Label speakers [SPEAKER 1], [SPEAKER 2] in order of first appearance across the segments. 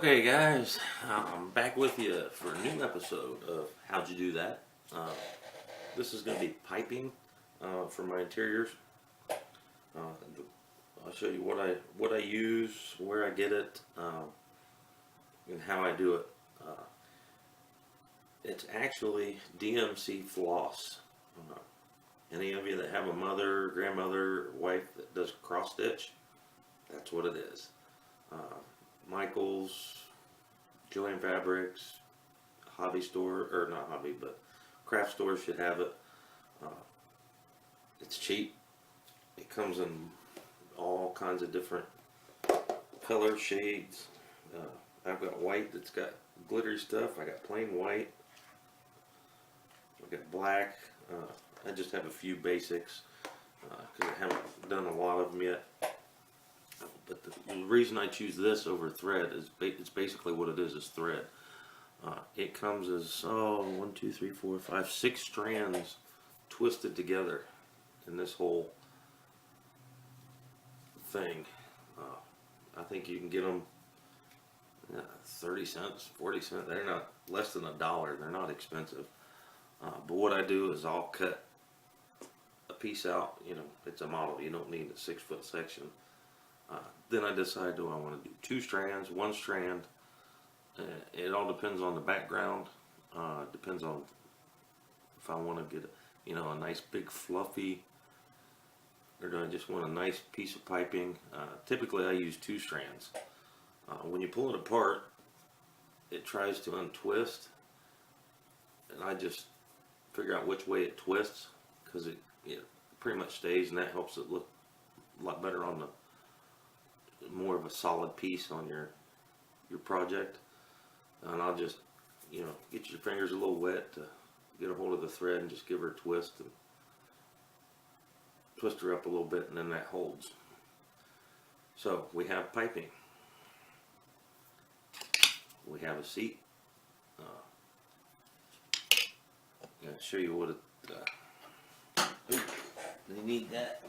[SPEAKER 1] Okay, guys, I'm back with you for a new episode of How'd You Do That? Uh, this is going to be piping for my interiors. Uh, I'll show you what I use, where I get it, and how I do it. Uh, it's actually DMC floss. Uh, any of you that have a mother, grandmother, wife that does cross stitch, that's what it is. Uh, Michael's, Joanne Fabrics, hobby store, or not hobby, but craft stores should have it. Uh, it's cheap. It comes in all kinds of different color shades. I've got white that's got glittery stuff. I got plain white. I got black. I just have a few basics because I haven't done a lot of them yet. But the reason I choose this over thread is it's basically what it is thread. It comes as, 1, 2, 3, 4, 5, 6 strands twisted together in this whole thing. I think you can get them 30 cents, 40 cents. They're not less than $1. They're not expensive. But what I do is I'll cut a piece out. You know, it's a model. You don't need a 6-foot section. Then I decide, do I want to do 2 strands, 1 strand? It all depends on the background. Depends on if I want to get a nice big fluffy, or do I just want a nice piece of piping. Typically I use 2 strands. When you pull it apart, it tries to untwist, and I just figure out which way it twists, because it pretty much stays, and that helps it look a lot better on the more of a solid piece on your project. And I'll just get your fingers a little wet to get a hold of the thread and just give her a twist and twist her up a little bit, and then that holds. So we have piping, we have a seat. I'll show you what it they need that.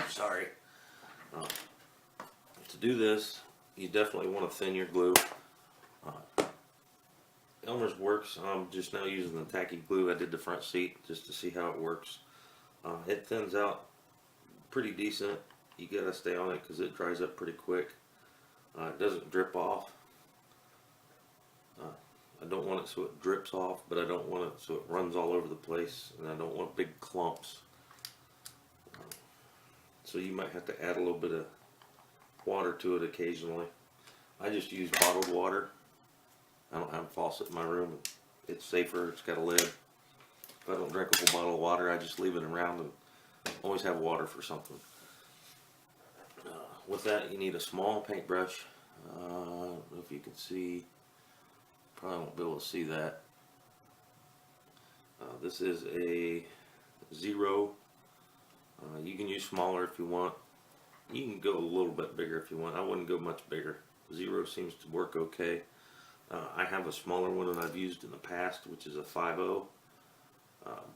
[SPEAKER 1] Sorry. To do this, you definitely want to thin your glue. Elmer's works. I'm just now using the tacky glue. I did the front seat just to see how it works. It thins out pretty decent. You gotta stay on it because it dries up pretty quick. It doesn't drip off. I don't want it so it drips off, but I don't want it so it runs all over the place, and I don't want big clumps. So you might have to add a little bit of water to it occasionally. I just use bottled water. I don't have a faucet in my room. It's safer. It's got a lid. If I don't drink a whole bottle of water, I just leave it around and always have water for something. With that, you need a small paintbrush. I don't know if you can see. Probably won't be able to see that. This is a 0. You can use smaller if you want. You can go a little bit bigger if you want. I wouldn't go much bigger. 0 seems to work okay. I have a smaller one that I've used in the past, which is a 5.0.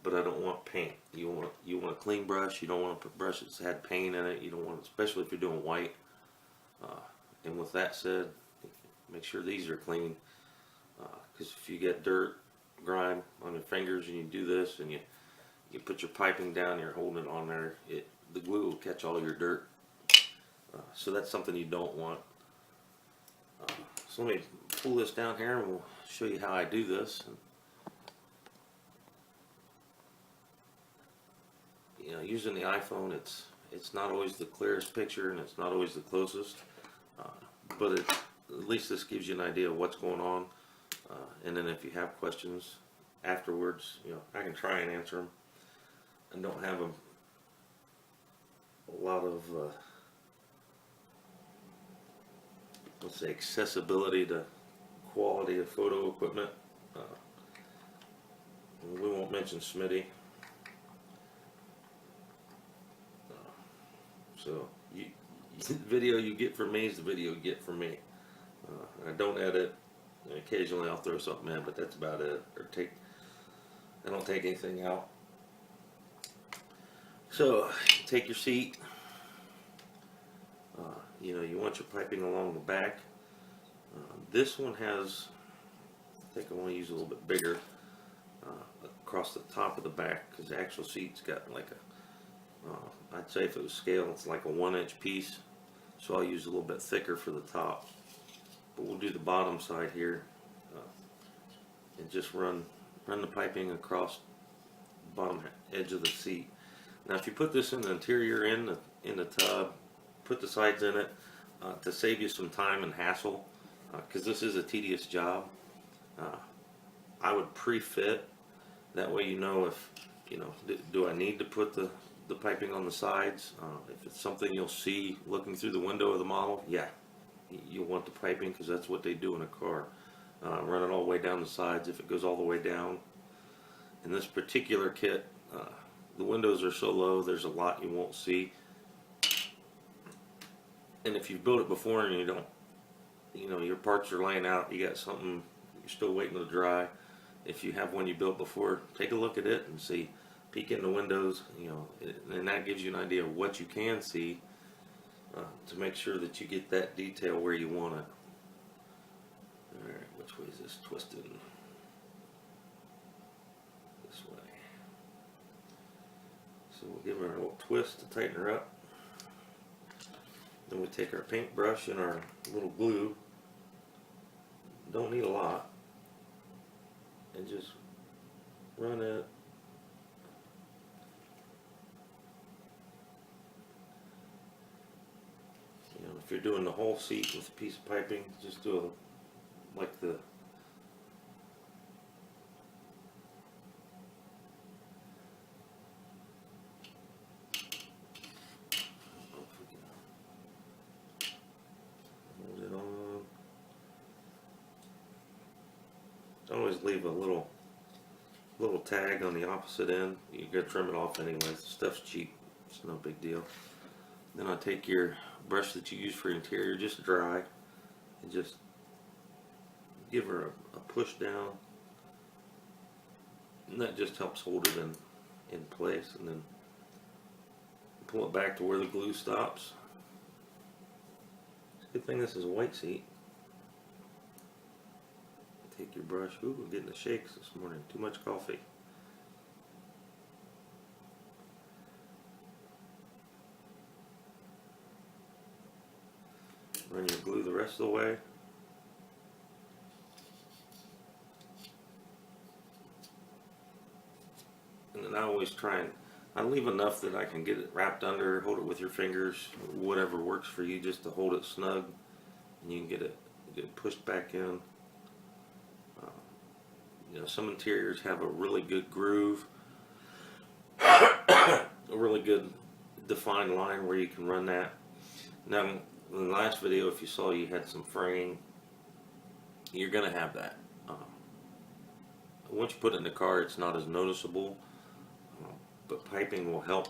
[SPEAKER 1] But I don't want paint. You want a clean brush. You don't want to put brush that's had paint in it. You don't want, especially if you're doing white. And with that said, make sure these are clean, because if you get dirt, grime on your fingers and you do this and you put your piping down, you're holding it on there, the glue will catch all your dirt. So that's something you don't want. So let me pull this down here and we'll show you how I do this. Using the iPhone, it's not always the clearest picture and it's not always the closest, but at least this gives you an idea of what's going on. And then if you have questions afterwards, I can try and answer them. And don't have a lot of let's say accessibility to quality of photo equipment. We won't mention Smitty. So the video you get from me is the video you get from me. I don't edit. Occasionally I'll throw something in, but that's about it. I don't take anything out. So take your seat. you want your piping along the back. This one has, I think I want to use a little bit bigger across the top of the back, because the actual seat's got like I'd say if it was scale, it's like a 1-inch piece. So I'll use a little bit thicker for the top. But we'll do the bottom side here and just run the piping across the bottom edge of the seat. Now if you put this in the interior in the tub, put the sides in it to save you some time and hassle, because this is a tedious job. I would pre-fit, that way if do I need to put the piping on the sides. If it's something you'll see looking through the window of the model, yeah, you'll want the piping, because that's what they do in a car. Run it all the way down the sides if it goes all the way down. In this particular kit, the windows are so low, there's a lot you won't see. And if you've built it before and you don't, your parts are laying out, you got something you're still waiting to dry. If you have one you built before, take a look at it and see. Peek in the windows, and that gives you an idea of what you can see to make sure that you get that detail where you want it. Alright, which way is this twisted? This way. So we'll give her a little twist to tighten her up. Then we take our paintbrush and our little glue. Don't need a lot. And just run it. If you're doing the whole seat with a piece of piping, just do like the hold it on. Always leave a little tag on the opposite end. You gotta trim it off anyway. The stuff's cheap. It's no big deal. Then I take your brush that you use for interior, just dry, and just give her a push down, and that just helps hold it in place. And then pull it back to where the glue stops. It's a good thing this is a white seat. Take your brush. Ooh, we're getting the shakes this morning. Too much coffee. Run your glue the rest of the way. And then I always I leave enough that I can get it wrapped under, hold it with your fingers, whatever works for you, just to hold it snug, and you can get it pushed back in. Some interiors have a really good groove, a really good defined line where you can run that. Now, in the last video, if you saw, you had some fraying. You're going to have that. Once you put it in the car, it's not as noticeable, but piping will help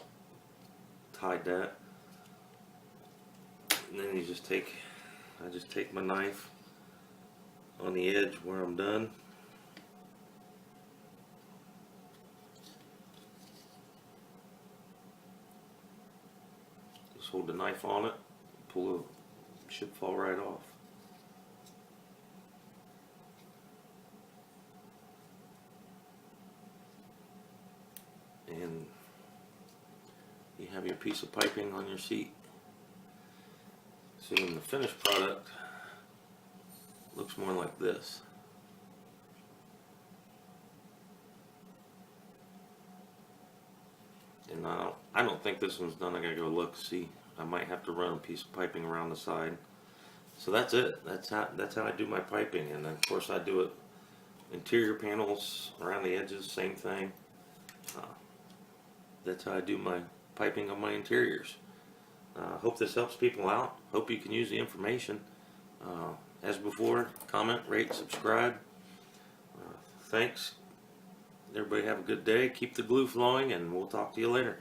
[SPEAKER 1] hide that. And then I just take my knife on the edge where I'm done. Just hold the knife on it, pull it, should fall right off. And you have your piece of piping on your seat. So in the finished product, looks more like this. And I don't think this one's done. I gotta go look, see. I might have to run a piece of piping around the side. So that's it. That's how I do my piping. And then of course I do it interior panels around the edges, same thing. That's how I do my piping on my interiors. Hope this helps people out. Hope you can use the information. As before, comment, rate, subscribe. Thanks. Everybody have a good day. Keep the glue flowing, and we'll talk to you later.